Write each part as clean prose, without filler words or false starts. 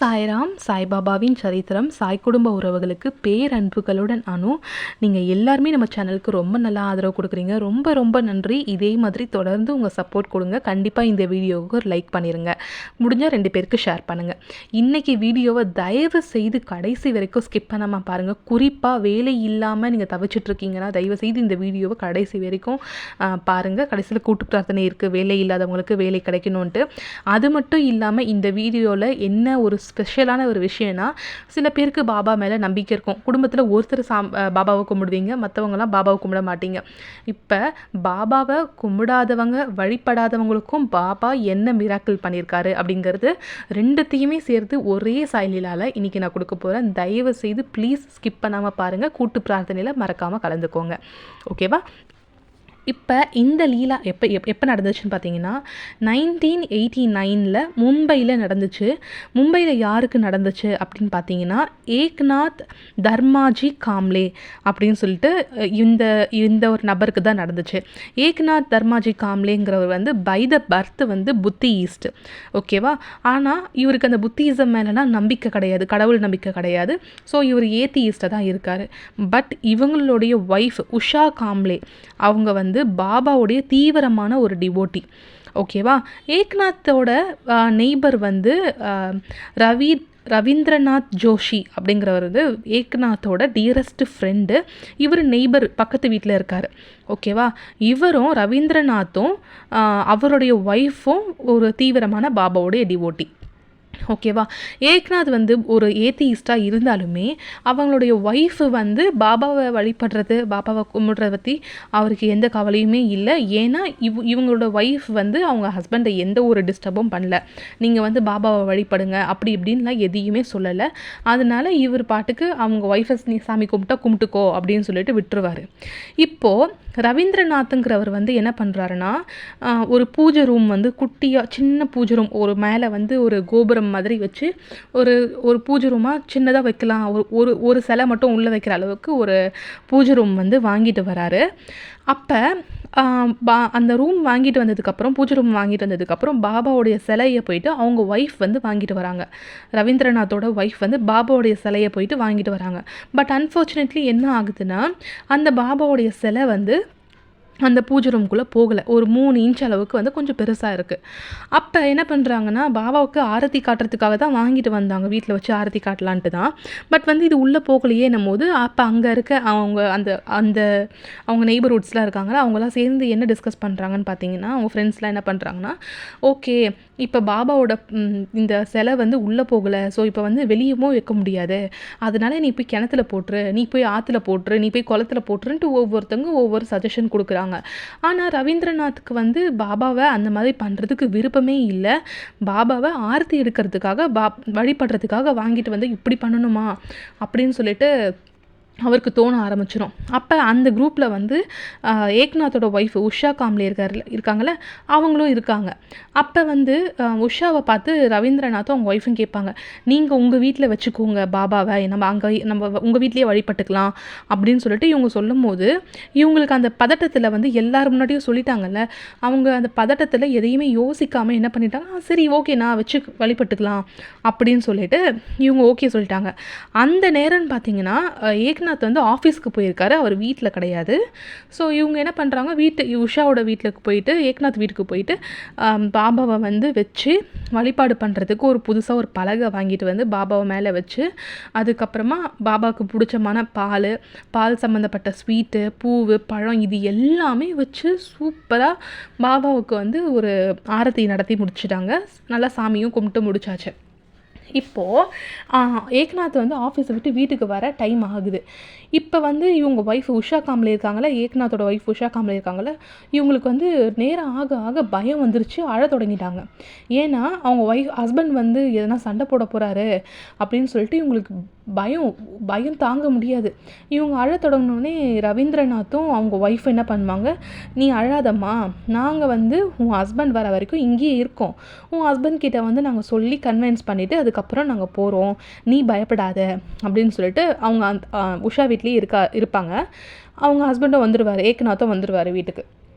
சாய்ராம் சாய்பாபாவின் சரித்திரம் சாய் குடும்ப உறவுகளுக்கு பேரன்புகளுடன் நீங்கள் எல்லாருமே நம்ம சேனலுக்கு ரொம்ப நல்லா ஆதரவு கொடுக்குறீங்க. ரொம்ப ரொம்ப நன்றி. இதே மாதிரி தொடர்ந்து உங்கள் சப்போர்ட் கொடுங்க. கண்டிப்பாக இந்த வீடியோவுக்கு ஒரு லைக் பண்ணிடுங்க. முடிஞ்சால் 2 பேருக்கு ஷேர் பண்ணுங்கள். இன்றைக்கி வீடியோவை தயவு செய்து கடைசி வரைக்கும் ஸ்கிப் பண்ணாமல் பாருங்கள். குறிப்பாக வேலை இல்லாமல் நீங்கள் தவிச்சிட்ருக்கீங்கன்னா தயவு செய்து இந்த வீடியோவை கடைசி வரைக்கும் பாருங்கள். கடைசியில் கூட்டு பிரார்த்தனை இருக்குது, வேலை இல்லாதவங்களுக்கு வேலை கிடைக்கணுன்ட்டு. அது மட்டும் இல்லாமல் இந்த வீடியோவில் என்ன ஒரு ஸ்பெஷலான ஒரு விஷயம்னா, சில பேருக்கு பாபா மேலே நம்பிக்கை இருக்கும். குடும்பத்தில் ஒருத்தர் பாபாவை கும்பிடுவீங்க, மற்றவங்களாம் பாபாவை கும்பிட மாட்டீங்க. இப்போ பாபாவை கும்பிடாதவங்க வழிபடாதவங்களுக்கும் பாபா என்ன மிராக்கிள் பண்ணியிருக்காரு அப்படிங்கிறது ரெண்டுத்தையுமே சேர்த்து ஒரே சாய்லீலாவில் இன்றைக்கி நான் கொடுக்க போகிறேன். தயவு செய்து ப்ளீஸ் ஸ்கிப் பண்ணாமல் பாருங்கள். கூட்டு பிரார்த்தனையில் மறக்காமல் கலந்துக்கோங்க. ஓகேவா? இப்போ இந்த லீலா எப்போ நடந்துச்சுன்னு பார்த்தீங்கன்னா 1989 மும்பையில் நடந்துச்சு. மும்பையில் யாருக்கு நடந்துச்சு அப்படின்னு பார்த்தீங்கன்னா ஏக்நாத் தர்மாஜி காம்லே அப்படின்னு சொல்லிட்டு இந்த ஒரு நபருக்கு தான் நடந்துச்சு. ஏக்நாத் தர்மாஜி காம்லேங்கிறவர் பை த பர்த் புத்தியிஸ்ட். ஓகேவா? ஆனால் இவருக்கு அந்த புத்தியிசம் மேலெலாம் நம்பிக்கை கிடையாது, கடவுள் நம்பிக்கை கிடையாது. ஸோ இவர் ஏத்தியிஸ்டாக தான் இருக்கார். பட் இவங்களுடைய ஒய்ஃப் உஷா காம்லே அவங்க பாபாவுடைய தீவிரமான ஒரு டிவோட்டி. ஓகேவா? ஏக்நாத்தோட நெய்பர் ரவீந்திரநாத் ஜோஷி அப்படிங்கிறவர் ஏக்நாத்தோட டியரஸ்ட் ஃப்ரெண்டு. இவர் நெய்பர் பக்கத்து வீட்டில் இருக்கார். ஓகேவா? இவரும் ரவீந்திரநாத்தும் அவருடைய ஒய்ஃபும் ஒரு தீவிரமான பாபாவுடைய டிவோட்டி. ஓகேவா? ஏக்நாத் ஒரு ஏத்தியிஸ்டாக இருந்தாலுமே அவங்களுடைய ஒய்ஃபு பாபாவை வழிபடுறது, பாபாவை கும்பிட்றத பற்றி அவருக்கு எந்த கவலையுமே இல்லை. ஏன்னா இவங்களோட ஒய்ஃப் அவங்க ஹஸ்பண்டை எந்த ஒரு டிஸ்டர்பும் பண்ணல. நீங்கள் பாபாவை வழிபடுங்க அப்படி இப்படின்லாம் எதையுமே சொல்லலை. அதனால இவர் பாட்டுக்கு அவங்க ஒய்ஃபை சாமி கும்பிட்டுக்கோ அப்படின்னு சொல்லிட்டு விட்டுருவார். இப்போது ரவீந்திரநாத்துங்கிறவர் என்ன பண்ணுறாருன்னா, ஒரு பூஜை ரூம் குட்டியாக சின்ன பூஜை ரூம், ஒரு மேலே ஒரு கோபுரம் மாதிரி வச்சு ஒரு பூஜை ரூமாக சின்னதாக வைக்கலாம், ஒரு சிலை மட்டும் உள்ளே வைக்கிற அளவுக்கு ஒரு பூஜை ரூம் வாங்கிட்டு வராரு. அப்போ அந்த ரூம் வாங்கிட்டு வந்ததுக்கப்புறம், பூஜை ரூம் வாங்கிட்டு வந்ததுக்கப்புறம் பாபாவுடைய சிலையை போயிட்டு அவங்க ஒய்ஃப் வாங்கிட்டு வராங்க. ரவீந்திரநாத்தோட ஒய்ஃப் பாபாவுடைய சிலையை போயிட்டு வாங்கிட்டு வராங்க. பட் அன்ஃபார்ச்சுனேட்லி என்ன ஆகுதுன்னா, அந்த பாபாவுடைய சிலை அந்த பூஜை ரூம்குள்ளே போகலை. ஒரு 3 இன்ச் அளவுக்கு கொஞ்சம் பெருசாக இருக்குது. அப்போ என்ன பண்ணுறாங்கன்னா, பாபாவுக்கு ஆரத்தி காட்டுறதுக்காக தான் வாங்கிட்டு வந்தாங்க, வீட்டில் வச்சு ஆரத்தி காட்டலான்ட்டு தான். பட் இது உள்ளே போகலையே போது அப்போ அங்கே இருக்க அவங்க நெய்பர்ஹுட்ஸ்லாம் இருக்காங்களா, அவங்களாம் சேர்ந்து என்ன டிஸ்கஸ் பண்ணுறாங்கன்னு பார்த்தீங்கன்னா, அவங்க ஃப்ரெண்ட்ஸ்லாம் என்ன பண்ணுறாங்கன்னா, ஓகே இப்போ பாபாவோட இந்த சிலை உள்ளே போகலை, ஸோ இப்போ வெளியவும் வைக்க முடியாது, அதனால நீ போய் கிணத்துல போட்டுரு, நீ போய் ஆற்றுல போட்டுரு, நீ போய் குளத்துல போட்டுருன்ட்டு ஒவ்வொருத்தவங்க ஒவ்வொரு சஜஷன் கொடுக்குறாங்க. ஆனால் ரவீந்திரநாத்துக்கு பாபாவை அந்த மாதிரி பண்ணுறதுக்கு விருப்பமே இல்லை. பாபாவை ஆரத்தி எடுக்கிறதுக்காக வழிபடுறதுக்காக வாங்கிட்டு இப்படி பண்ணணுமா அப்படின்னு சொல்லிட்டு அவருக்கு தோண ஆரம்பிச்சிடும். அப்போ அந்த குரூப்பில் ஏக்நாத்தோட ஒய்ஃப் உஷா காம்லே இருக்காங்கள்ல, அவங்களும் இருக்காங்க. அப்போ உஷாவை பார்த்து ரவீந்திரநாத்தும் அவங்க ஒய்ஃபும் கேட்பாங்க, நீங்கள் உங்கள் வீட்டில் வச்சுக்கோங்க பாபாவை, நம்ம உங்கள் வீட்லேயே வழிபட்டுக்கலாம் அப்படின்னு சொல்லிட்டு இவங்க சொல்லும் போது, இவங்களுக்கு அந்த பதட்டத்தில் எல்லாரும் முன்னாடியும் சொல்லிட்டாங்கல்ல, அவங்க அந்த பதட்டத்தில் எதையுமே யோசிக்காமல் என்ன பண்ணிட்டாங்க, சரி ஓகே நான் வச்சு வழிபட்டுக்கலாம் அப்படின்னு சொல்லிட்டு இவங்க ஓகே சொல்லிட்டாங்க. அந்த நேரம்னு பார்த்தீங்கன்னா ஏக்நாத் ஆஃபீஸ்க்கு போயிருக்காரு, அவர் வீட்டில் கிடையாது. ஸோ இவங்க என்ன பண்ணுறாங்க, உஷாவோட வீட்டுக்கு போயிட்டு ஏக்நாத் வீட்டுக்கு போயிட்டு பாபாவை வச்சு வழிபாடு பண்ணுறதுக்கு ஒரு புதுசாக ஒரு பலகை வாங்கிட்டு பாபாவை மேலே வச்சு, அதுக்கப்புறமா பாபாவுக்கு பிடிச்சமான பால் சம்மந்தப்பட்ட ஸ்வீட்டு, பூவு, பழம் இது எல்லாமே வச்சு சூப்பராக பாபாவுக்கு ஒரு ஆரத்தி நடத்தி முடிச்சிட்டாங்க. நல்லா சாமியும் கும்பிட்டு முடிச்சாச்சு. இப்போது ஏக்நாத் ஆஃபீஸை விட்டு வீட்டுக்கு வர டைம் ஆகுது. இப்போ இவங்க ஒய்ஃப் உஷா காம்லே இருக்காங்களே, ஏக்நாத்தோட ஒய்ஃப் உஷா காம்லே இருக்காங்களே, இவங்களுக்கு நேரம் ஆக ஆக பயம் வந்துருச்சு, அழ தொடங்கிட்டாங்க. ஏன்னா அவங்க ஹஸ்பண்ட் எதனா சண்டை போட போகிறாரு அப்படின்னு சொல்லிட்டு இவங்களுக்கு பயம் தாங்க முடியாது. இவங்க அழ தொடங்கினோடனே ரவீந்திரநாத்தும் அவங்க ஒய்ஃப் என்ன பண்ணுவாங்க, நீ அழாதம்மா, நாங்கள் உன் ஹஸ்பண்ட் வர வரைக்கும் இங்கேயே இருக்கோம், உன் ஹஸ்பண்ட் கிட்ட நாங்கள் சொல்லி கன்வின்ஸ் பண்ணிவிட்டு அதுக்கப்புறம் நாங்கள் போகிறோம், நீ பயப்படாத அப்படின்னு சொல்லிட்டு அவங்க உஷா வீட்லேயே இருப்பாங்க. அவங்க ஹஸ்பண்டும் வந்துடுவார், ஏக்நாத்தும் வந்துடுவார்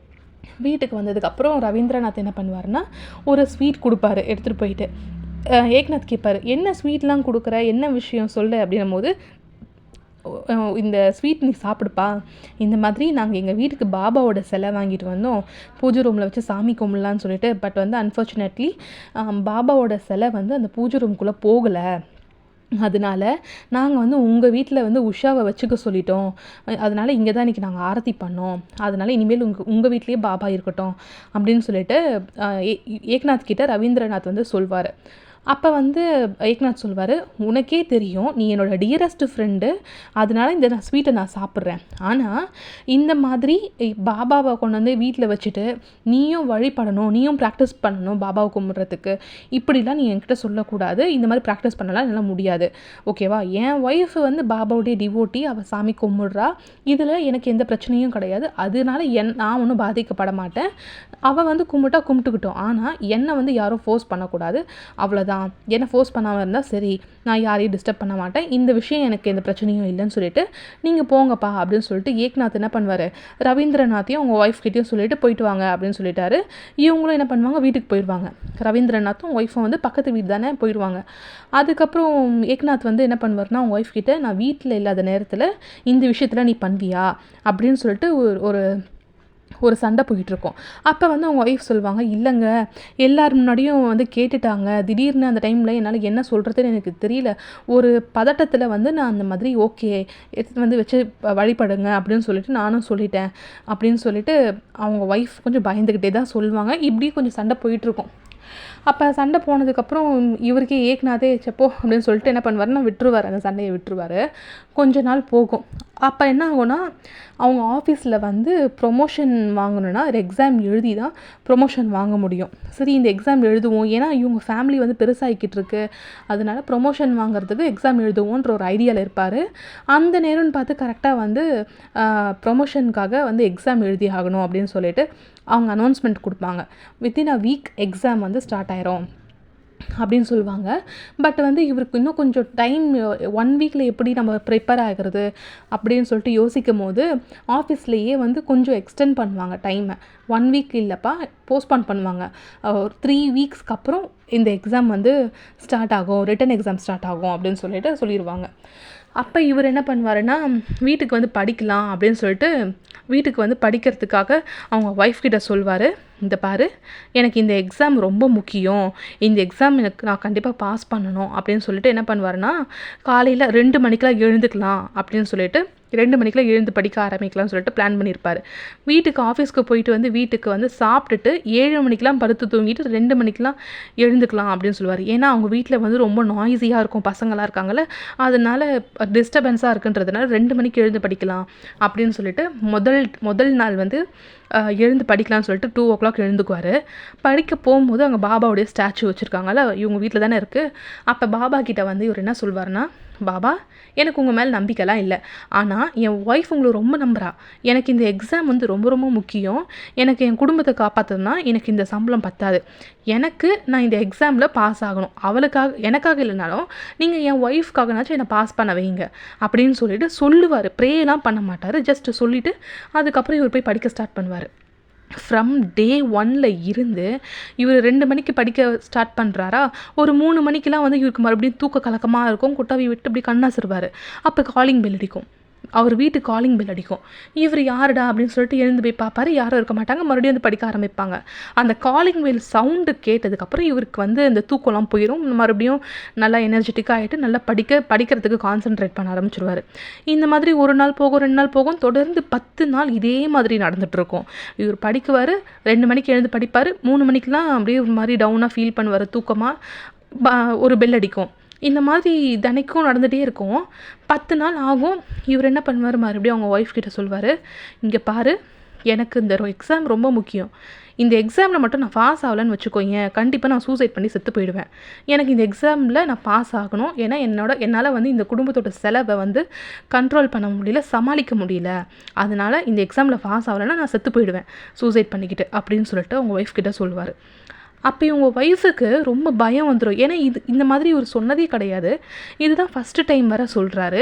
வீட்டுக்கு வந்ததுக்கப்புறம் ரவீந்திரநாத் என்ன பண்ணுவார்னா, ஒரு ஸ்வீட் கொடுப்பாரு எடுத்துகிட்டு போயிட்டு. ஏக்நாத் கேட்பார், என்ன ஸ்வீட்லாம் கொடுக்குற, என்ன விஷயம் சொல்லு அப்படின்னும் போது, இந்த ஸ்வீட் நீ சாப்பிடுப்பா, இந்த மாதிரி நாங்கள் எங்கள் வீட்டுக்கு பாபாவோட சிலை வாங்கிட்டு வந்தோம், பூஜை ரூமில் வச்சு சாமி கும்பிடலான்னு சொல்லிட்டு. பட் வந்து அன்ஃபார்ச்சுனேட்லி பாபாவோட சிலை வந்து அந்த பூஜை ரூம்குள்ளே போகலை. அதனால நாங்கள் வந்து உங்கள் வீட்டில் வந்து உஷாவை வச்சுக்க சொல்லிட்டோம். அதனால் இங்கே தான் இன்றைக்கி நாங்கள் ஆரத்தி பண்ணோம். அதனால் இனிமேல் உங்கள் வீட்லேயே பாபா இருக்கட்டும் அப்படின்னு சொல்லிட்டு ஏக்நாத் கிட்ட ரவீந்திரநாத் வந்து சொல்வார். அப்போ வந்து ஏக்நாத் சொல்வார், உனக்கே தெரியும் நீ என்னோடய டியரஸ்ட் ஃப்ரெண்டு, அதனால இந்த ஸ்வீட்டை நான் சாப்பிட்றேன். ஆனால் இந்த மாதிரி பாபாவை கொண்டு வந்து வீட்டில் வச்சுட்டு நீயும் வழிபடணும், நீயும் ப்ராக்டிஸ் பண்ணணும் பாபாவை கும்பிட்றதுக்கு, இப்படிலாம் நீ என்கிட்ட சொல்லக்கூடாது. இந்த மாதிரி ப்ராக்டிஸ் பண்ணலாம் என்னால் முடியாது, ஓகேவா? என் ஒய்ஃப் வந்து பாபாவுடைய டிவோட்டி, அவள் சாமி கும்பிட்றா, இதில் எனக்கு எந்த பிரச்சனையும் கிடையாது. அதனால நான் ஒன்றும் பாதிக்கப்பட மாட்டேன். அவள் வந்து கும்பிட்டா கும்பிட்டுக்கிட்டோம். ஆனால் என்னை வந்து யாரும் ஃபோர்ஸ் பண்ணக்கூடாது, அவ்வளோதான். என்னை ஃபோர்ஸ் பண்ணாமல் இருந்தால் சரி, நான் யாரையும் டிஸ்டர்ப் பண்ண மாட்டேன், இந்த விஷயம் எனக்கு எந்த பிரச்சனையும் இல்லைன்னு சொல்லிட்டு நீங்கள் போங்கப்பா அப்படின்னு சொல்லிட்டு ஏக்நாத் என்ன பண்ணுவார், ரவீந்திரநாத்தையும் அவங்க ஒய்ஃப் கிட்டேயும் சொல்லிட்டு போயிட்டு வாங்க அப்படின்னு சொல்லிட்டாரு. இவங்களும் என்ன பண்ணுவாங்க, வீட்டுக்கு போயிடுவாங்க. ரவீந்திரநாத்தும் ஒய்ஃபும் வந்து பக்கத்து வீடு தானே, போயிடுவாங்க. அதுக்கப்புறம் ஏக்நாத் வந்து என்ன பண்ணுவார்னா, அவங்க ஒய்ஃப் கிட்ட, நான் வீட்டில் இல்லாத நேரத்தில் இந்த விஷயத்தில் நீ பண்ணுவியா அப்படின்னு சொல்லிட்டு ஒரு சண்டை போயிட்டுருக்கோம். அப்போ வந்து அவங்க ஒய்ஃப் சொல்லுவாங்க, இல்லைங்க எல்லார் முன்னாடியும் வந்து கேட்டுட்டாங்க, திடீர்னு அந்த டைமில் என்னால் என்ன சொல்கிறதுன்னு எனக்கு தெரியல, ஒரு பதட்டத்தில் வந்து நான் அந்த மாதிரி ஓகே எடுத்து வந்து வச்சு வழிபடுங்க அப்படின்னு சொல்லிட்டு நானும் சொல்லிட்டேன் அப்படின்னு சொல்லிட்டு அவங்க ஒய்ஃப் கொஞ்சம் பயந்துக்கிட்டே தான் சொல்லுவாங்க. இப்படி கொஞ்சம் சண்டை போயிட்டுருக்கோம். அப்போ சண்டை போனதுக்கப்புறம் இவருக்கே ஏக்நாதே செப்போ அப்படின்னு சொல்லிட்டு என்ன பண்ணுவாருன்னா விட்டுருவார், அந்த சண்டையை விட்டுருவார். கொஞ்ச நாள் போகும். அப்போ என்ன ஆகும்னா, அவங்க ஆஃபீஸில் வந்து ப்ரொமோஷன் வாங்கணுன்னா ஒரு எக்ஸாம் எழுதி தான் ப்ரொமோஷன் வாங்க முடியும். சரி இந்த எக்ஸாம் எழுதுவோம், ஏன்னா இவங்க ஃபேமிலி வந்து பெருசாகிக்கிட்டு இருக்கு, அதனால ப்ரொமோஷன் வாங்குறதுக்கு எக்ஸாம் எழுதுவோன்ற ஒரு ஐடியாவில் இருப்பார். அந்த நேரம்னு பார்த்து கரெக்டாக வந்து ப்ரொமோஷனுக்காக வந்து எக்ஸாம் எழுதி ஆகணும் அப்படின்னு சொல்லிட்டு அவங்க அனௌன்ஸ்மெண்ட் கொடுப்பாங்க. வித்தின் அ வீக் எக்ஸாம் வந்து ஸ்டார்ட் ஆயிரும் அப்படின்னு சொல்லுவாங்க. பட் வந்து இவருக்கு இன்னும் கொஞ்சம் டைம், 1 வீக்கில் எப்படி நம்ம ப்ரிப்பேர் ஆகிறது அப்படின்னு சொல்லிட்டு யோசிக்கும் போது ஆஃபீஸ்லேயே வந்து கொஞ்சம் எக்ஸ்டெண்ட் பண்ணுவாங்க டைமை. 1 வீக் இல்லைப்பா, போஸ்ட்பான் பண்ணுவாங்க. ஒரு 3 வீக்ஸ்க்கு அப்புறம் இந்த எக்ஸாம் வந்து ஸ்டார்ட் ஆகும், ரிட்டன் எக்ஸாம் ஸ்டார்ட் ஆகும் அப்படின்னு சொல்லிட்டு சொல்லிடுவாங்க. அப்போ இவர் என்ன பண்ணுவாருன்னா, வீட்டுக்கு வந்து படிக்கலாம் அப்படின்னு சொல்லிட்டு வீட்டுக்கு வந்து படிக்கிறதுக்காக அவங்க ஒய்ஃப் கிட்ட சொல்வார், இந்த பாரு எனக்கு இந்த எக்ஸாம் ரொம்ப முக்கியம், இந்த எக்ஸாம் எனக்கு நான் கண்டிப்பாக பாஸ் பண்ணணும் அப்படின்னு சொல்லிட்டு என்ன பண்ணுவாருன்னா, காலையில் 2 மணிக்கெலாம் எழுந்துக்கலாம் அப்படின்னு சொல்லிட்டு 2 மணிக்கெலாம் எழுந்து படிக்க ஆரம்பிக்கலாம்னு சொல்லிட்டு பிளான் பண்ணியிருப்பார். வீட்டுக்கு ஆஃபீஸ்க்கு போயிட்டு வந்து வீட்டுக்கு வந்து சாப்பிட்டுட்டு 7 மணிக்கெலாம் படுத்து தூங்கிட்டு 2 மணிக்கெலாம் எழுந்துக்கலாம் அப்படின்னு சொல்லுவார். ஏன்னா அவங்க வீட்டில் வந்து ரொம்ப நாய்ஸியாக இருக்கும், பசங்களாக இருக்காங்கள்ல, அதனால டிஸ்டர்பன்ஸாக இருக்குன்றதுனால 2 மணிக்கு எழுந்து படிக்கலாம் அப்படின்னு சொல்லிட்டு முதல் நாள் வந்து எழுந்து படிக்கலாம்னு சொல்லிட்டு 2 o'clock எழுந்துக்குவார். படிக்க போகும்போது அங்கே பாபாவுடைய ஸ்டாச்சு வச்சுருக்காங்கல்ல, இவங்க வீட்டில் தானே இருக்குது. அப்போ பாபா கிட்ட வந்து இவர் என்ன சொல்வார்னா, பாபா எனக்கு உங்கள் மேலே நம்பிக்கைலாம் இல்லை, ஆனால் என் ஒய்ஃப் உங்களை ரொம்ப நம்புகிறா, எனக்கு இந்த எக்ஸாம் வந்து ரொம்ப ரொம்ப முக்கியம், எனக்கு என் குடும்பத்தை காப்பாற்றணும்னா எனக்கு இந்த சம்பளம் பத்தாது, நான் இந்த எக்ஸாமில் பாஸ் ஆகணும், எனக்காக இல்லைனாலும் நீங்கள் என் ஒய்ஃப்காகனாச்சும் என்னை பாஸ் பண்ண வைங்க அப்படின்னு சொல்லிட்டு சொல்லுவார். ப்ரேலாம் பண்ண மாட்டார், ஜஸ்ட் சொல்லிவிட்டு அதுக்கப்புறம் இவர் போய் படிக்க ஸ்டார்ட் பண்ணுவார். ஃப்ரம் டே 1ல் இருந்து இவர் 2 மணிக்கு படிக்க ஸ்டார்ட் பண்ணுறாரா, ஒரு 3 மணிக்கெலாம் வந்து இவருக்கு மறுபடியும் தூக்க கலக்கமாக இருக்கும், கொட்டாவி விட்டு இப்படி கண்ணாசிருவார். அப்போ காலிங் பெல் அடிக்கும், அவர் வீட்டு காலிங் பெல் அடிக்கும். இவர் யாருடா அப்படின்னு சொல்லிட்டு எழுந்து போய் பார்ப்பாரு, யாரும் இருக்க மாட்டாங்க. மறுபடியும் வந்து படிக்க ஆரம்பிப்பாங்க. அந்த காலிங் பெல் சவுண்டு கேட்டதுக்கப்புறம் இவருக்கு வந்து அந்த தூக்கம்லாம் போயிடும், மறுபடியும் நல்லா எனர்ஜெட்டிக்காக ஆகிட்டு நல்லா படிக்கிறதுக்கு கான்சென்ட்ரேட் பண்ண ஆரம்பிச்சிருவார். இந்த மாதிரி 1 நாள் போகும், 2 நாள் போகும், தொடர்ந்து 10 நாள் இதே மாதிரி நடந்துகிட்ருக்கும். இவர் படிக்குவார், 2 மணிக்கு எழுந்து படிப்பார், 3 மணிக்கெலாம் அப்படியே ஒரு மாதிரி டவுனாக ஃபீல் பண்ணுவார், தூக்கமாக ஒரு பெல் அடிக்கும். இந்த மாதிரி தினைக்கும் நடந்துகிட்டே இருக்கும். 10 நாள் ஆகும். இவர் என்ன பண்ணுவார், மறுபடியும் அவங்க ஒய்ஃப் கிட்ட சொல்வார், இங்கே பாரு எனக்கு இந்த எக்ஸாம் ரொம்ப முக்கியம், இந்த எக்ஸாமில் மட்டும் நான் பாஸ் ஆகலைன்னு வச்சுக்கோங்க, கண்டிப்பாக நான் சூசைட் பண்ணி செத்து போயிடுவேன், எனக்கு இந்த எக்ஸாமில் நான் பாஸ் ஆகணும், ஏன்னா என்னால் வந்து இந்த குடும்பத்தோட செலவை வந்து கண்ட்ரோல் பண்ண முடியல, சமாளிக்க முடியல, அதனால் இந்த எக்ஸாமில் பாஸ் ஆகலைன்னா நான் செத்து போயிடுவேன் சூசைட் பண்ணிக்கிட்டு அப்படின்னு சொல்லிட்டு அவங்க ஒய்ஃப் கிட்ட சொல்லுவார். அப்போ இவங்க ஒய்ஃபுக்கு ரொம்ப பயம் வந்துடும். ஏன்னா இந்த மாதிரி இவர் சொன்னதே கிடையாது, இதுதான் ஃபஸ்ட்டு டைம் வர சொல்கிறாரு.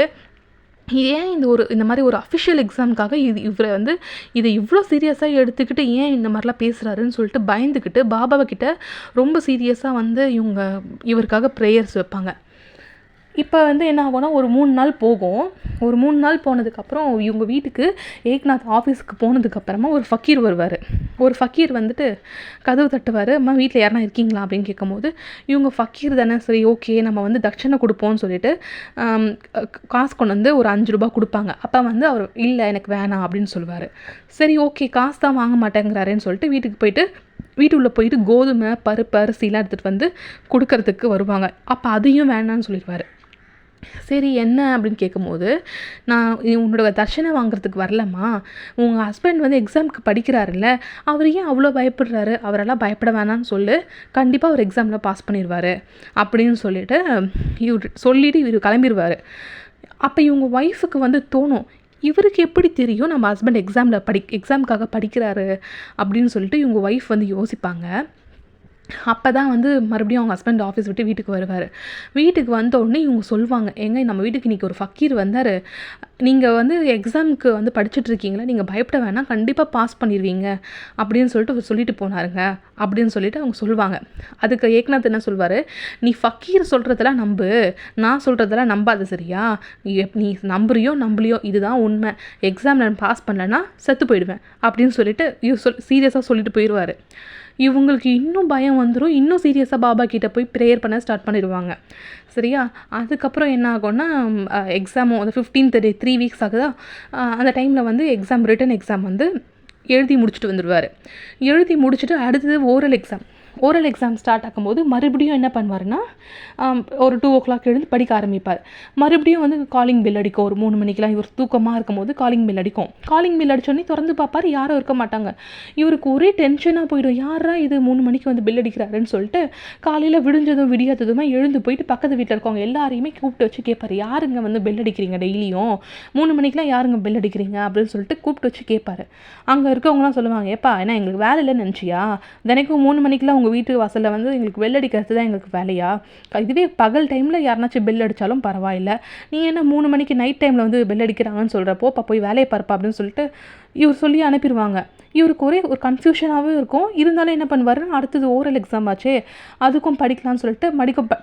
ஏன் இந்த மாதிரி ஒரு அஃபிஷியல் எக்ஸாமுக்காக இவரை வந்து இதை இவ்வளோ சீரியஸாக எடுத்துக்கிட்டு ஏன் இந்த மாதிரிலாம் பேசுகிறாருன்னு சொல்லிட்டு பயந்துக்கிட்டு பாபாவை கிட்ட ரொம்ப சீரியஸாக வந்து இவருக்காக ப்ரேயர்ஸ் வைப்பாங்க. இப்போ வந்து என்ன ஆகும்னா ஒரு 3 நாள் போகும். ஒரு 3 நாள் போனதுக்கப்புறம் இவங்க வீட்டுக்கு ஏக்நாத் ஆஃபீஸுக்கு போனதுக்கப்புறமா ஒரு ஃபக்கீர் வருவார். ஒரு ஃபக்கீர் வந்துட்டு கதவு தட்டுவார். அம்மா வீட்டில் யாருனா இருக்கீங்களா அப்படின்னு கேட்கும்போது இவங்க ஃபக்கீர் தானே, சரி ஓகே நம்ம வந்து தட்சணை கொடுப்போம்னு சொல்லிட்டு காசு கொண்டு வந்து ஒரு 5 ரூபா கொடுப்பாங்க. அப்போ வந்து அவர் இல்லை எனக்கு வேணாம் அப்படின்னு சொல்லுவார். சரி ஓகே காசு தான் வாங்க மாட்டேங்கிறாருன்னு சொல்லிட்டு வீட்டுக்குள்ளே போயிட்டு கோதுமை பருப்பு அரிசிலாம் எடுத்துகிட்டு வந்து கொடுக்கறதுக்கு வருவாங்க. அப்போ அதையும் வேணான்னு சொல்லிடுவார். சரி என்ன அப்படின்னு கேட்கும்போது, நான் உன்னோட தட்சணை வாங்குறதுக்கு வரலம்மா, உங்கள் ஹஸ்பண்ட் வந்து எக்ஸாமுக்கு படிக்கிறாருல்ல, அவர் ஏன் அவ்வளோ பயப்படுறாரு, அவரெல்லாம் பயப்பட வேணான்னு சொல்லு, கண்டிப்பாக அவர் எக்ஸாமில் பாஸ் பண்ணிடுவார் அப்படின்னு சொல்லிட்டு இவர் கிளம்பிடுவார். அப்போ இவங்க ஒய்ஃபுக்கு வந்து தோணும், இவருக்கு எப்படி தெரியும் நம்ம ஹஸ்பண்ட் எக்ஸாமுக்காக படிக்கிறாரு அப்படின்னு சொல்லிட்டு இவங்க ஒய்ஃப் வந்து யோசிப்பாங்க. அப்போ தான் வந்து மறுபடியும் அவங்க ஹஸ்பண்ட் ஆஃபீஸ் விட்டு வீட்டுக்கு வருவார். வீட்டுக்கு வந்த உடனே இவங்க சொல்லுவாங்க, ஏங்க நம்ம வீட்டுக்கு இன்றைக்கி ஒரு ஃபக்கீர் வந்தார், நீங்கள் வந்து எக்ஸாமுக்கு வந்து படிச்சுட்ருக்கீங்களா, நீங்கள் பயப்பட வேணாம், கண்டிப்பாக பாஸ் பண்ணிடுவீங்க அப்படின்னு சொல்லிட்டு போனாருங்க அப்படின்னு சொல்லிட்டு அவங்க சொல்லுவாங்க. அதுக்கு ஏக்நாத் என்ன சொல்வார், நீ ஃபக்கீர் சொல்கிறதெல்லாம் நம்பு, நான் சொல்கிறதெல்லாம் நம்பாது சரியா, நீ நம்பலையோ இதுதான் உண்மை, எக்ஸாம் நான் பாஸ் பண்ணலைன்னா செத்து போயிடுவேன் அப்படின்னு சொல்லிட்டு சீரியஸாக சொல்லிட்டு போயிடுவார். இவங்களுக்கு இன்னும் பயம் வந்துடும், இன்னும் சீரியஸாக பாபா கிட்டே போய் ப்ரேயர் பண்ண ஸ்டார்ட் பண்ணிடுவாங்க சரியா. அதுக்கப்புறம் என்ன ஆகும்னா எக்ஸாமும் அந்த 15th டே 3 வீக்ஸ் ஆகுதா, அந்த டைமில் வந்து ரிட்டன் எக்ஸாம் வந்து எழுதி முடிச்சுட்டு வந்துடுவார். எழுதி முடிச்சுட்டு அடுத்தது ஓரல் எக்ஸாம் ஸ்டார்ட் ஆகும்போது மறுபடியும் என்ன பண்ணுவார்னா ஒரு 2 o'clock எழுந்து படிக்க ஆரம்பிப்பார். மறுபடியும் வந்து காலிங் பெல் அடிக்கும். ஒரு 3 மணிக்கெலாம் இவர் தூக்கமாக இருக்கும்போது காலிங் பெல் அடிக்கும். காலிங் பெல் அடித்தோடனே திறந்து பார்ப்பார், யாரும் இருக்க மாட்டாங்க. இவருக்கு ஒரே டென்ஷனாக போயிடும், யாரா இது 3 மணிக்கு வந்து பெல் அடிக்கிறாருன்னு சொல்லிட்டு காலையில் விடியாததுமே எழுந்து போயிட்டு பக்கத்து வீட்டில் இருக்கவங்க எல்லாரையுமே கூப்பிட்டு வச்சு கேட்பார், யாருங்க வந்து பெல் அடிக்கிறீங்க டெய்லியும் 3 மணிக்கெலாம் யாருங்க பெல் அடிக்கிறீங்க அப்படின்னு சொல்லிட்டு கூப்பிட்டு வச்சு கேட்பார். அங்கே இருக்கவங்களாம் சொல்லுவாங்க, ஏப்பா ஏன்னா எங்களுக்கு வேலை இல்லைன்னு நினச்சியா, தினைக்கும் 3 மணிக்கெலாம் உங்கள் வீட்டு வாசலில் வந்து எங்களுக்கு பெல் அடிக்கிறது தான் எங்களுக்கு வேலையா, இதுவே பகல் டைமில் யாருனாச்சும் பெல் அடித்தாலும் பரவாயில்லை, நீ என்ன 3 மணிக்கு நைட் டைமில் வந்து பெல் அடிக்கிறாங்கன்னு சொல்கிறப்போ போய் வேலையை பார்ப்பா அப்படின்னு சொல்லிட்டு இவர் சொல்லி அனுப்பிடுவாங்க. இவருக்கு ஒரே ஒரு கன்ஃபியூஷனாகவே இருக்கும். இருந்தாலும் என்ன பண்ணுவார், அடுத்தது ஓரல் எக்ஸாம் ஆச்சே அதுக்கும் படிக்கலாம்னு சொல்லிட்டு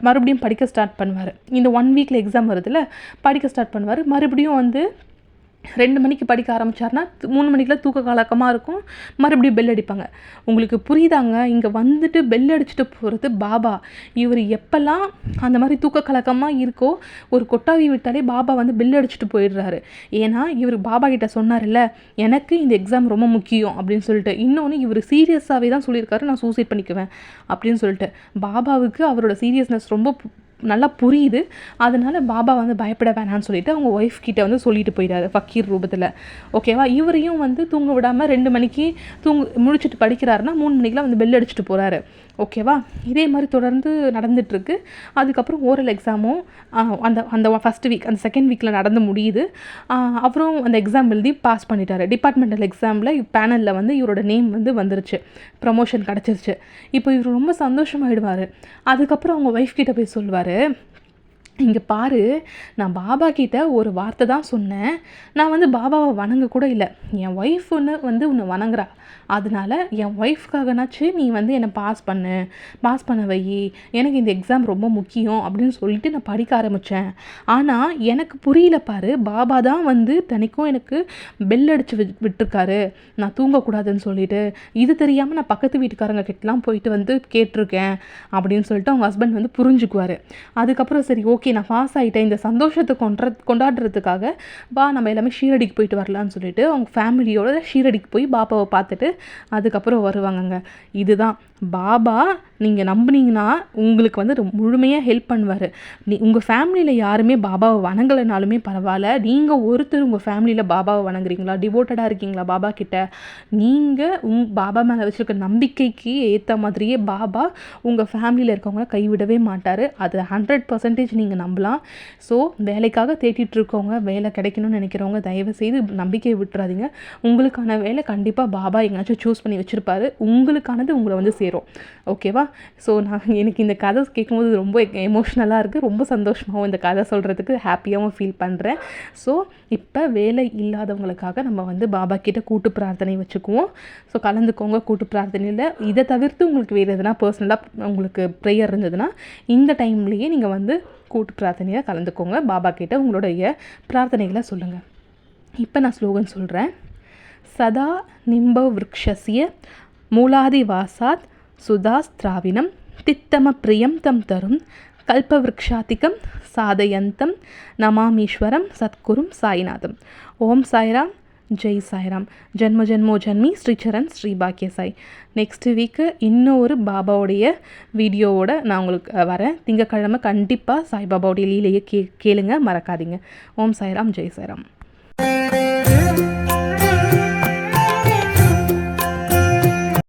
மறுபடியும் படிக்க ஸ்டார்ட் பண்ணுவார். இந்த 1 வீக்கில் எக்ஸாம் வருதுல்ல, படிக்க ஸ்டார்ட் பண்ணுவார். மறுபடியும் வந்து 2 மணிக்கு படிக்க ஆரம்பித்தார்னா 3 மணிக்கெலாம் தூக்க கலக்கமாக இருக்கும். மறுபடியும் பெல் அடிப்பாங்க. உங்களுக்கு புரியுதாங்க, இங்கே வந்துட்டு பெல் அடிச்சுட்டு போகிறது பாபா. இவர் எப்போல்லாம் அந்த மாதிரி தூக்க கலக்கமாக இருக்கோ ஒரு கொட்டாவி விட்டாலே பாபா வந்து பெல் அடிச்சுட்டு போயிடுறாரு. ஏன்னா இவர் பாபா கிட்ட சொன்னார்ல, எனக்கு இந்த எக்ஸாம் ரொம்ப முக்கியம் அப்படின்னு சொல்லிட்டு. இன்னொன்று இவர் சீரியஸாகவே தான் சொல்லியிருக்காரு, நான் சூசைட் பண்ணிக்குவேன் அப்படின்னு சொல்லிட்டு. பாபாவுக்கு அவரோட சீரியஸ்னஸ் ரொம்ப நல்லா புரியுது. அதனால் பாபா வந்து பயப்பட வேணான்னு சொல்லிட்டு அவங்க ஒய்ஃப் கிட்ட வந்து சொல்லிட்டு போயிடாரு ஃபக்கீர் ரூபத்தில். ஓகேவா, இவரையும் வந்து தூங்க விடாமல் 2 மணிக்கு முடிச்சுட்டு படிக்கிறாருன்னா 3 மணிக்கெலாம் வந்து பெல் அடிச்சுட்டு போகிறாரு. ஓகேவா, இதே மாதிரி தொடர்ந்து நடந்துகிட்ருக்கு. அதுக்கப்புறம் ஓரல் எக்ஸாமும் அந்த ஃபஸ்ட் வீக் அந்த செகண்ட் வீக்கில் நடந்து முடியுது. அப்புறம் அந்த எக்ஸாம் எழுதி பாஸ் பண்ணிட்டாரு. டிபார்ட்மெண்டல் எக்ஸாமில் பேனலில் வந்து இவரோட நேம் வந்து வந்துருச்சு, ப்ரமோஷன் கிடச்சிருச்சு. இப்போ இவர் ரொம்ப சந்தோஷமாயிடுவார். அதுக்கப்புறம் அவங்க ஒய்ஃப் கிட்ட போய் சொல்லுவார், இங்கே பாரு, நான் பாபா கிட்ட ஒரு வார்த்தை தான் சொன்னேன், நான் வந்து பாபாவை வணங்க கூட இல்லை, என் ஒய்ஃப் வந்து உன்னை வணங்குறா, அதனால என் ஒய்ஃப்காகனாச்சு நீ வந்து என்னை பாஸ் பண்ண வை, எனக்கு இந்த எக்ஸாம் ரொம்ப முக்கியம் அப்படின்னு சொல்லிட்டு நான் படிக்க ஆரம்பித்தேன். ஆனால் எனக்கு புரியல பாரு, பாபா தான் வந்து தினைக்கும் எனக்கு பெல் அடித்து விட்டுருக்காரு நான் தூங்கக்கூடாதுன்னு சொல்லிட்டு. இது தெரியாமல் நான் பக்கத்து வீட்டுக்காரங்க கிட்டலாம் போயிட்டு வந்து கேட்டிருக்கேன் அப்படின்னு சொல்லிட்டு அவங்க ஹஸ்பண்ட் வந்து புரிஞ்சுக்குவார். அதுக்கப்புறம் சரி ஓகே நான் பாஸ் ஆகிட்டேன், இந்த சந்தோஷத்தை கொண்டாடுறதுக்காக நம்ம எல்லாமே ஷீரடிக்கு போயிட்டு வரலான்னு சொல்லிட்டு அவங்க ஃபேமிலியோட ஷீரடிக்கு போய் பாபாவை பார்த்துட்டு அதுக்கப்புறம் வருவாங்கங்க. இதுதான் பாபா. நீங்கள் நம்புனீங்கன்னா உங்களுக்கு வந்து முழுமையாக ஹெல்ப் பண்ணுவார். உங்கள் ஃபேமிலியில் யாருமே பாபாவை வணங்கலைனாலுமே பரவாயில்ல, நீங்கள் ஒருத்தர் உங்கள் ஃபேமிலியில் பாபாவை வணங்குறீங்களா, டிவோட்டடாக இருக்கீங்களா பாபா கிட்ட, நீங்கள் பாபா மேலே வச்சுருக்க நம்பிக்கைக்கு ஏற்ற மாதிரியே பாபா உங்கள் ஃபேமிலியில் இருக்கவங்கள கைவிடவே மாட்டார். அது 100% நீங்கள் நம்பலாம். ஸோ வேலைக்காக தேடிட்டு இருக்கவங்க, வேலை கிடைக்கணும்னு நினைக்கிறவங்க தயவு செய்து நம்பிக்கையை விட்டுறாதீங்க. உங்களுக்கான வேலை கண்டிப்பாக பாபா எங்கேயாச்சும் சூஸ் பண்ணி வச்சுருப்பாரு. உங்களுக்கானது உங்களை வந்து சேரும். ஓகேவா? ஸோ எனக்கு இந்த கதை கேட்கும்போது ரொம்ப எமோஷ்னலாக இருக்குது. ரொம்ப சந்தோஷமாகவும் இந்த கதை சொல்கிறதுக்கு ஹாப்பியாகவும் ஃபீல் பண்ணுறேன். ஸோ இப்போ வேலை இல்லாதவங்களுக்காக நம்ம வந்து பாபா கிட்ட கூட்டு பிரார்த்தனை வச்சுக்குவோம். ஸோ கலந்துக்கோங்க கூட்டு பிரார்த்தனையில். இதை தவிர்த்து உங்களுக்கு வேறு எதுனா பர்சனலாக உங்களுக்கு ப்ரேயர் இருந்ததுன்னா இந்த டைம்லேயே நீங்கள் வந்து கூட்டு பிரார்த்தனையில் கலந்துக்கோங்க. பாபா கிட்ட உங்களுடைய பிரார்த்தனைகளை சொல்லுங்கள். இப்போ நான் ஸ்லோகன் சொல்கிறேன். சதா நிம்ப விருக்ஷஸ்ய மூலாதிவாசாத் சுதாஸ்திராவினம் தித்தம பிரியம் தம் தரும் கல்பவிருக்ஷாதிகம் சாதயந்தம் நமாமீஸ்வரம் சத்குரும் சாய்நாதம். ஓம் சாய்ராம், ஜெய் சாய்ராம். ஜென்ம ஜென்மோ ஜென்மி ஸ்ரீச்சரண் ஸ்ரீ பாக்கிய சாய். நெக்ஸ்ட் வீக்கு இன்னொரு பாபாவுடைய வீடியோவோட நான் உங்களுக்கு வரேன். திங்கக்கிழமை கண்டிப்பாக சாய்பாபாவுடைய லீலையை கேளுங்க, மறக்காதீங்க. ஓம் சாய்ராம், ஜெய் சாய்ராம்.